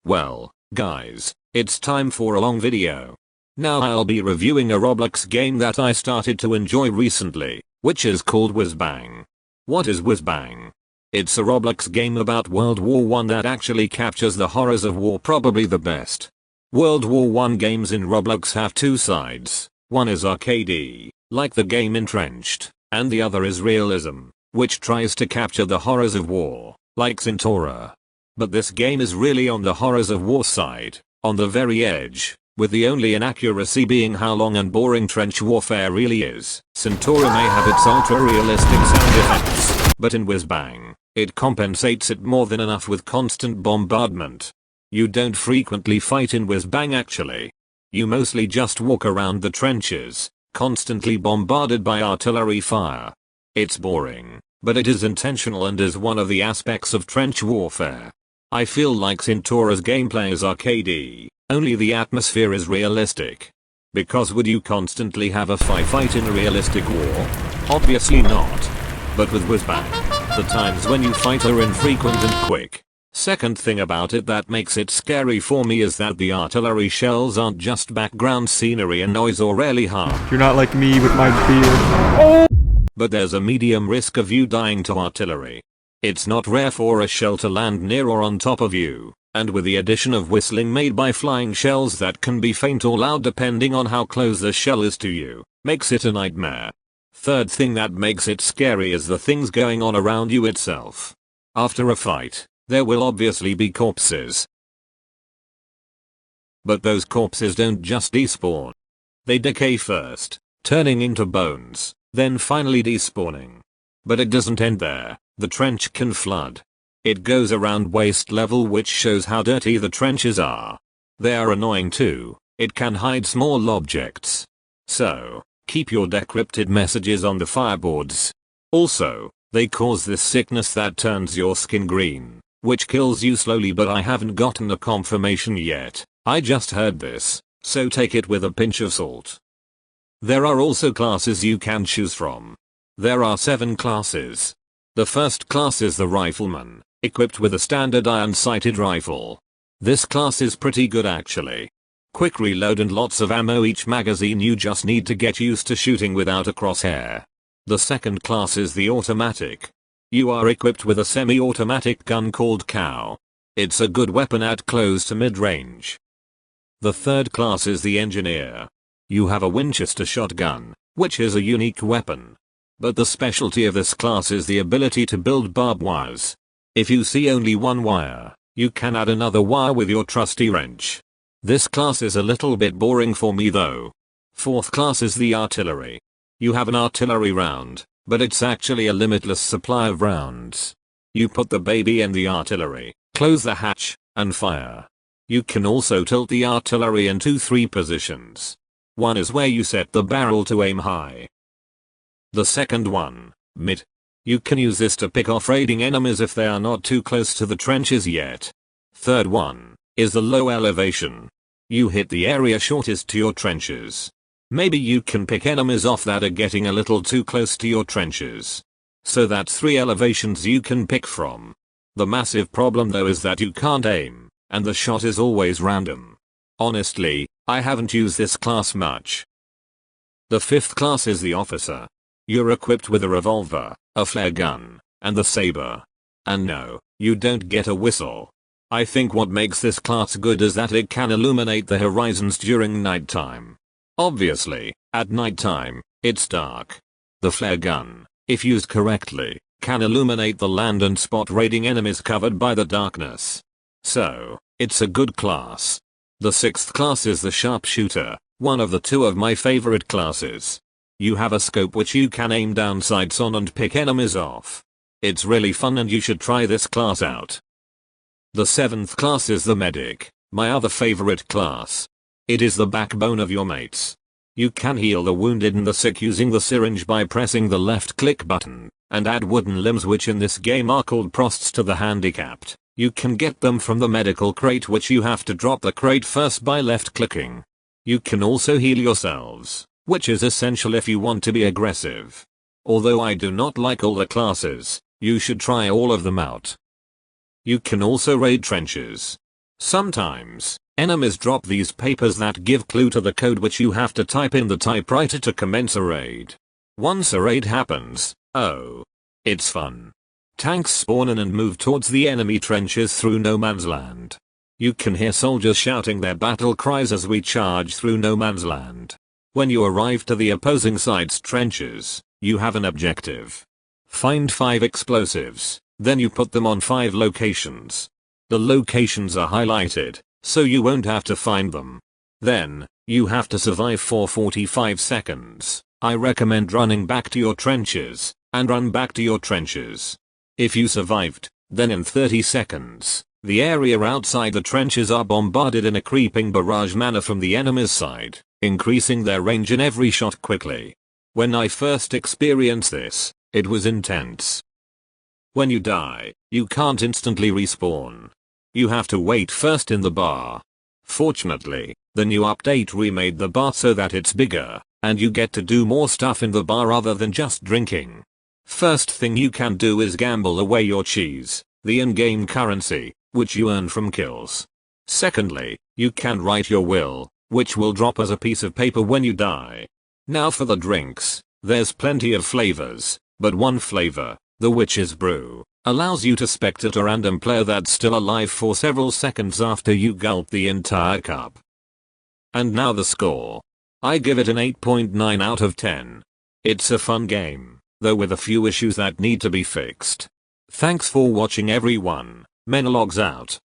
Well, guys, it's time for a long video. Now I'll be reviewing a Roblox game that I started to enjoy recently, which is called Whizzbang. What is Whizzbang? It's a Roblox game about World War I that actually captures the horrors of war probably the best. World War I games in Roblox have two sides. One is arcade, like the game Entrenched, and the other is realism, which tries to capture the horrors of war, like Centaura. But this game is really on the horrors of war side, on the very edge, with the only inaccuracy being how long and boring trench warfare really is. Centaura may have its ultra-realistic sound effects, but in Whizzbang, it compensates it more than enough with constant bombardment. You don't frequently fight in Whizzbang actually. You mostly just walk around the trenches, constantly bombarded by artillery fire. It's boring, but it is intentional and is one of the aspects of trench warfare. I feel like Centaura's gameplay is arcadey, only the atmosphere is realistic. Because would you constantly have a fight in a realistic war? Obviously not. But with Whizzbang, the times when you fight are infrequent and quick. Second thing about it that makes it scary for me is that the artillery shells aren't just background scenery and noise or rarely harm. You're not like me with my beard. But there's a medium risk of you dying to artillery. It's not rare for a shell to land near or on top of you, and with the addition of whistling made by flying shells that can be faint or loud depending on how close the shell is to you, makes it a nightmare. Third thing that makes it scary is the things going on around you itself. After a fight, there will obviously be corpses. But those corpses don't just despawn. They decay first, turning into bones, then finally despawning. But it doesn't end there. The trench can flood. It goes around waist level, which shows how dirty the trenches are. They are annoying too. It can hide small objects. So, keep your decrypted messages on the fireboards. Also, they cause this sickness that turns your skin green, which kills you slowly, but I haven't gotten a confirmation yet. I just heard this, so take it with a pinch of salt. There are also classes you can choose from. There are 7 classes. The first class is the Rifleman, equipped with a standard iron-sighted rifle. This class is pretty good actually. Quick reload and lots of ammo each magazine, you just need to get used to shooting without a crosshair. The second class is the Automatic. You are equipped with a semi-automatic gun called Cow. It's a good weapon at close to mid-range. The third class is the Engineer. You have a Winchester shotgun, which is a unique weapon. But the specialty of this class is the ability to build barbed wires. If you see only one wire, you can add another wire with your trusty wrench. This class is a little bit boring for me though. Fourth class is the Artillery. You have an artillery round, but it's actually a limitless supply of rounds. You put the baby in the artillery, close the hatch, and fire. You can also tilt the artillery into 3 positions. One is where you set the barrel to aim high. The second one, mid. You can use this to pick off raiding enemies if they are not too close to the trenches yet. Third one, is the low elevation. You hit the area shortest to your trenches. Maybe you can pick enemies off that are getting a little too close to your trenches. So that's 3 elevations you can pick from. The massive problem though is that you can't aim, and the shot is always random. Honestly, I haven't used this class much. The fifth class is the Officer. You're equipped with a revolver, a flare gun, and the saber. And no, you don't get a whistle. I think what makes this class good is that it can illuminate the horizons during nighttime. Obviously, at nighttime, it's dark. The flare gun, if used correctly, can illuminate the land and spot raiding enemies covered by the darkness. So, it's a good class. The sixth class is the Sharpshooter, one of the 2 of my favorite classes. You have a scope which you can aim down sights on and pick enemies off. It's really fun and you should try this class out. The 7th class is the Medic, my other favorite class. It is the backbone of your mates. You can heal the wounded and the sick using the syringe by pressing the left click button, and add wooden limbs which in this game are called prosts to the handicapped. You can get them from the medical crate, which you have to drop the crate first by left clicking. You can also heal yourselves, which is essential if you want to be aggressive. Although I do not like all the classes, you should try all of them out. You can also raid trenches. Sometimes, enemies drop these papers that give clue to the code which you have to type in the typewriter to commence a raid. Once a raid happens, oh, it's fun. Tanks spawn in and move towards the enemy trenches through no man's land. You can hear soldiers shouting their battle cries as we charge through no man's land. When you arrive to the opposing side's trenches, you have an objective. Find 5 explosives, then you put them on 5 locations. The locations are highlighted, so you won't have to find them. Then, you have to survive for 45 seconds. I recommend running back to your trenches, and run back to your trenches. If you survived, then in 30 seconds, the area outside the trenches are bombarded in a creeping barrage manner from the enemy's side, increasing their range in every shot quickly. When I first experienced this, it was intense. When you die, you can't instantly respawn. You have to wait first in the bar. Fortunately, the new update remade the bar so that it's bigger, and you get to do more stuff in the bar other than just drinking. First thing you can do is gamble away your cheese, the in-game currency, which you earn from kills. Secondly, you can write your will, which will drop as a piece of paper when you die. Now for the drinks, there's plenty of flavors, but one flavor, the Witch's Brew, allows you to spectate a random player that's still alive for several seconds after you gulp the entire cup. And now the score. I give it an 8.9 out of 10. It's a fun game, though with a few issues that need to be fixed. Thanks for watching everyone. Menel logs out.